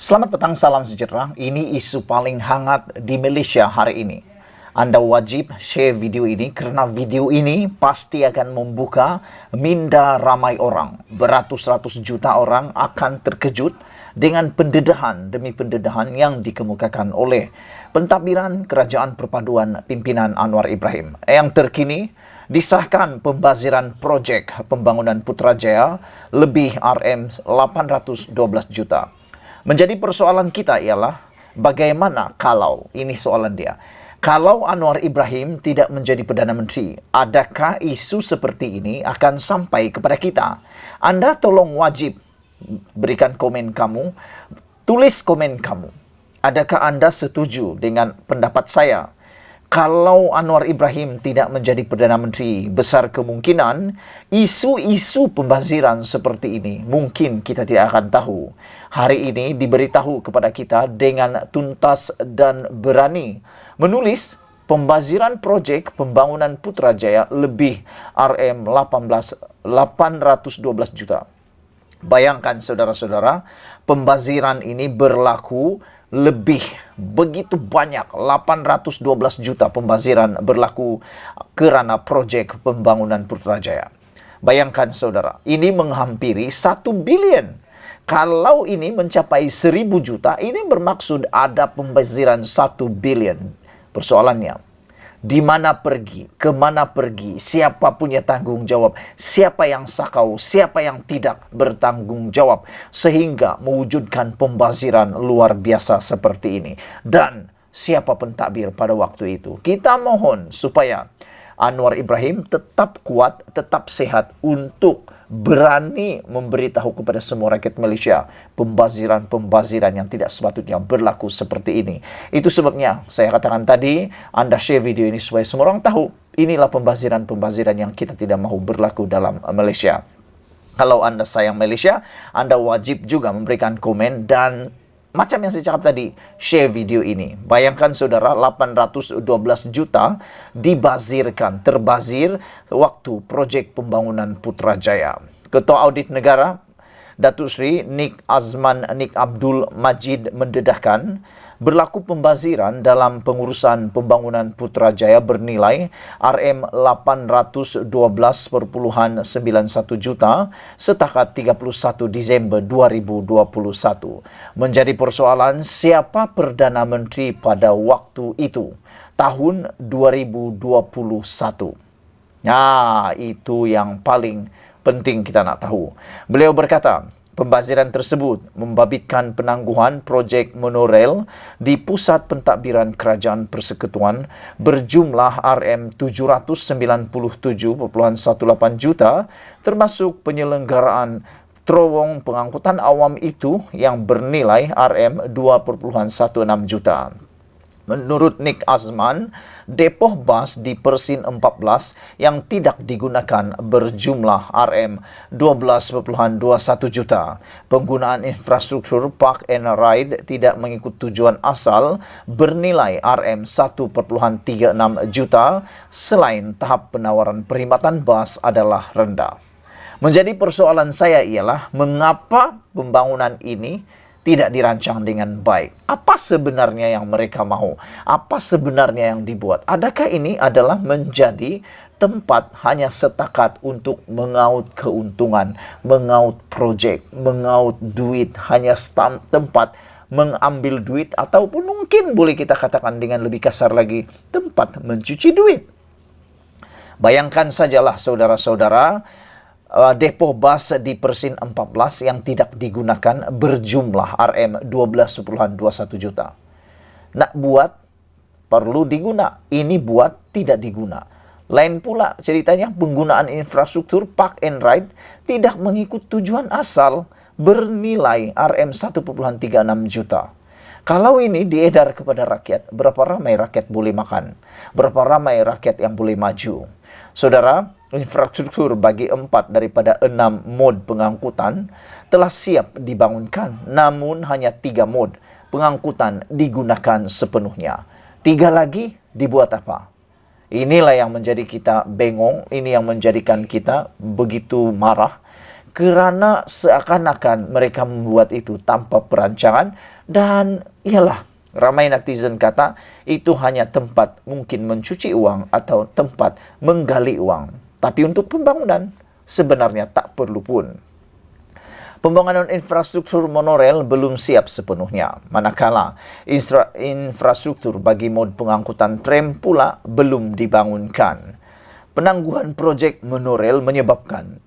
Selamat petang, salam sejahtera. Ini isu paling hangat di Malaysia hari ini. Anda wajib share video ini karena video ini pasti akan membuka minda ramai orang. Beratus-ratus juta orang akan terkejut dengan pendedahan demi pendedahan yang dikemukakan oleh pentadbiran Kerajaan Perpaduan Pimpinan Anwar Ibrahim. Yang terkini, disahkan pembaziran projek pembangunan Putrajaya lebih RM812 juta. Menjadi persoalan kita ialah bagaimana kalau, ini soalan dia, kalau Anwar Ibrahim tidak menjadi Perdana Menteri, adakah isu seperti ini akan sampai kepada kita? Anda tolong wajib berikan komen kamu, tulis komen kamu. Adakah Anda setuju dengan pendapat saya? Kalau Anwar Ibrahim tidak menjadi Perdana Menteri, besar kemungkinan isu-isu pembaziran seperti ini mungkin kita tidak akan tahu. Hari ini diberitahu kepada kita dengan tuntas dan berani menulis pembaziran projek pembangunan Putrajaya lebih RM812 juta. Bayangkan saudara-saudara, pembaziran ini berlaku lebih begitu banyak, 812 juta pembaziran berlaku kerana projek pembangunan Putrajaya. Bayangkan saudara, ini menghampiri 1 bilion. Kalau ini mencapai 1.000 juta, ini bermaksud ada pembaziran 1 bilion. Persoalannya, di mana pergi, kemana pergi, siapa punya tanggung jawab, siapa yang sakau, siapa yang tidak bertanggung jawab, sehingga mewujudkan pembaziran luar biasa seperti ini. Dan siapa pentadbir pada waktu itu? Kita mohon supaya Anwar Ibrahim tetap kuat, tetap sehat untuk berani memberitahu kepada semua rakyat Malaysia pembaziran-pembaziran yang tidak sepatutnya berlaku seperti ini. Itu sebabnya saya katakan tadi, Anda share video ini supaya semua orang tahu inilah pembaziran-pembaziran yang kita tidak mahu berlaku dalam Malaysia. Kalau Anda sayang Malaysia, Anda wajib juga memberikan komen dan macam yang saya cakap tadi, share video ini. Bayangkan saudara, 812 juta dibazirkan, terbazir waktu projek pembangunan Putrajaya. Ketua Audit Negara, Datuk Seri Nik Azman Nik Abdul Majid mendedahkan, berlaku pembaziran dalam pengurusan pembangunan Putrajaya bernilai RM812.91 juta setakat 31 Disember 2021. Menjadi persoalan siapa Perdana Menteri pada waktu itu, tahun 2021. Nah, itu yang paling penting kita nak tahu. Beliau berkata, pembaziran tersebut membabitkan penangguhan projek monorail di pusat pentadbiran Kerajaan Persekutuan berjumlah RM797.18 juta termasuk penyelenggaraan terowong pengangkutan awam itu yang bernilai RM2.16 juta. Menurut Nik Azman, depoh bas di Persin 14 yang tidak digunakan berjumlah RM12.21 juta. Penggunaan infrastruktur Park and Ride tidak mengikut tujuan asal bernilai RM1.36 juta selain tahap penawaran perkhidmatan bas adalah rendah. Menjadi persoalan saya ialah mengapa pembangunan ini tidak dirancang dengan baik. Apa sebenarnya yang mereka mahu? Apa sebenarnya yang dibuat? Adakah ini adalah menjadi tempat hanya setakat untuk mengaut keuntungan, mengaut projek, mengaut duit, hanya tempat mengambil duit, ataupun mungkin boleh kita katakan dengan lebih kasar lagi, tempat mencuci duit. Bayangkan sajalah saudara-saudara, depoh bas di Persin 14 yang tidak digunakan berjumlah RM12.21 juta. Nak buat, perlu diguna. Ini buat, tidak diguna. Lain pula ceritanya penggunaan infrastruktur Park and Ride tidak mengikut tujuan asal bernilai RM1.36 juta. Kalau ini diedar kepada rakyat, berapa ramai rakyat boleh makan? Berapa ramai rakyat yang boleh maju? Saudara, infrastruktur bagi 4 daripada 6 mod pengangkutan telah siap dibangunkan, namun hanya 3 mod pengangkutan digunakan sepenuhnya. 3 lagi dibuat apa? Inilah yang menjadi kita bengong, ini yang menjadikan kita begitu marah, kerana seakan-akan mereka membuat itu tanpa perancangan Dan iyalah, ramai netizen kata itu hanya tempat mungkin mencuci uang atau tempat menggali uang. Tapi untuk pembangunan sebenarnya tak perlu pun. Pembangunan infrastruktur monorail belum siap sepenuhnya, manakala infrastruktur bagi mod pengangkutan tram pula belum dibangunkan. Penangguhan projek monorail menyebabkan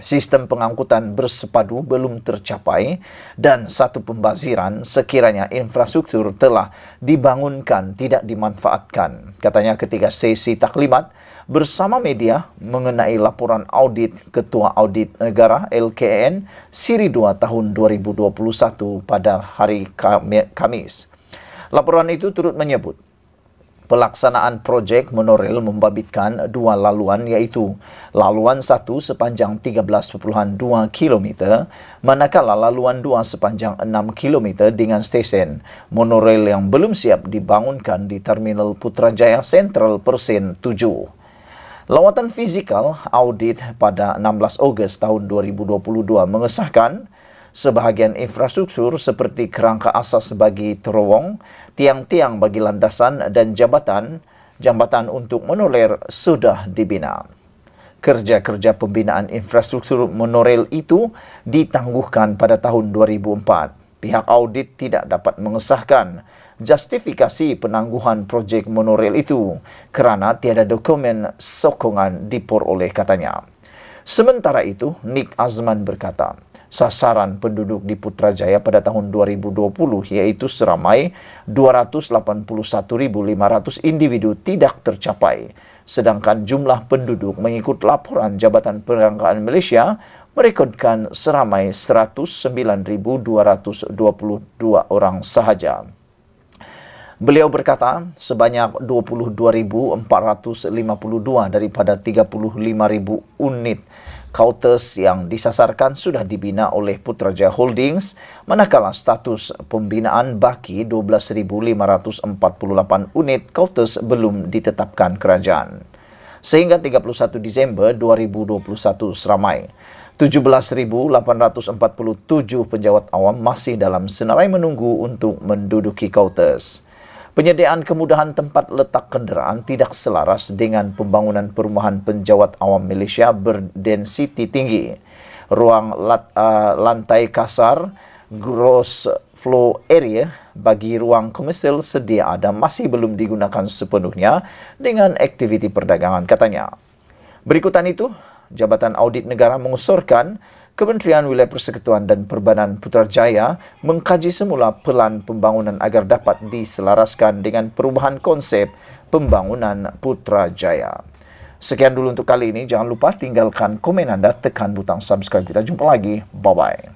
sistem pengangkutan bersepadu belum tercapai dan satu pembaziran sekiranya infrastruktur telah dibangunkan tidak dimanfaatkan, katanya ketika sesi taklimat bersama media mengenai laporan audit Ketua Audit Negara LKN Siri 2 tahun 2021 pada hari Kamis. Laporan itu turut menyebut pelaksanaan projek monorail membabitkan dua laluan, yaitu laluan 1 sepanjang 13,2 km, manakala laluan 2 sepanjang 6 km dengan stesen monorail yang belum siap dibangunkan di Terminal Putrajaya Central Persen 7. Lawatan fizikal audit pada 16 Ogos tahun 2022 mengesahkan sebahagian infrastruktur seperti kerangka asas bagi terowong, tiang-tiang bagi landasan dan jambatan untuk monorail sudah dibina. Kerja-kerja pembinaan infrastruktur monorail itu ditangguhkan pada tahun 2004. Pihak audit tidak dapat mengesahkan justifikasi penangguhan projek monorail itu kerana tiada dokumen sokongan diperoleh, katanya. Sementara itu, Nick Azman berkata, sasaran penduduk di Putrajaya pada tahun 2020 yaitu seramai 281.500 individu tidak tercapai, sedangkan jumlah penduduk mengikut laporan Jabatan Perangkaan Malaysia merekodkan seramai 109.222 orang sahaja. Beliau berkata, sebanyak 22.452 daripada 35.000 unit Kautes yang disasarkan sudah dibina oleh Putrajaya Holdings, manakala status pembinaan baki 12.548 unit Kautes belum ditetapkan kerajaan. Sehingga 31 Disember 2021 seramai 17.847 penjawat awam masih dalam senarai menunggu untuk menduduki Kautes. Penyediaan kemudahan tempat letak kenderaan tidak selaras dengan pembangunan perumahan penjawat awam Malaysia berdensiti tinggi. Ruang lantai kasar, gross floor area bagi ruang komersial sedia ada masih belum digunakan sepenuhnya dengan aktiviti perdagangan, katanya. Berikutan itu, Jabatan Audit Negara mengusurkan Kementerian Wilayah Persekutuan dan Perbanan Putrajaya mengkaji semula pelan pembangunan agar dapat diselaraskan dengan perubahan konsep pembangunan Putrajaya. Sekian dulu untuk kali ini. Jangan lupa tinggalkan komen anda, tekan butang subscribe kita. Jumpa lagi. Bye-bye.